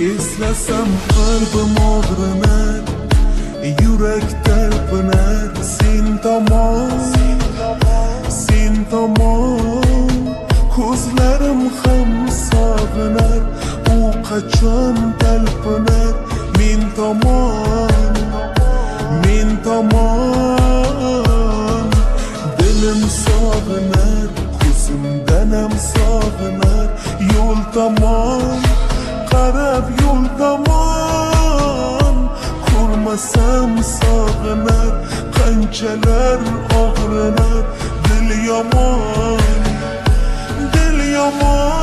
Eslasam qalbim og'rinar, yurak talpinar. Sen tomon ko'zlarim ham sog'inar. U qachon talpinar men tomon. Dilim sog'inar, ko'zimdan ham sog'inar. Yo'l tomon qarab, yo'l tomon ko'rmasam sog'inar. Qanchalar og'rinar, dil yomon, dil yomon.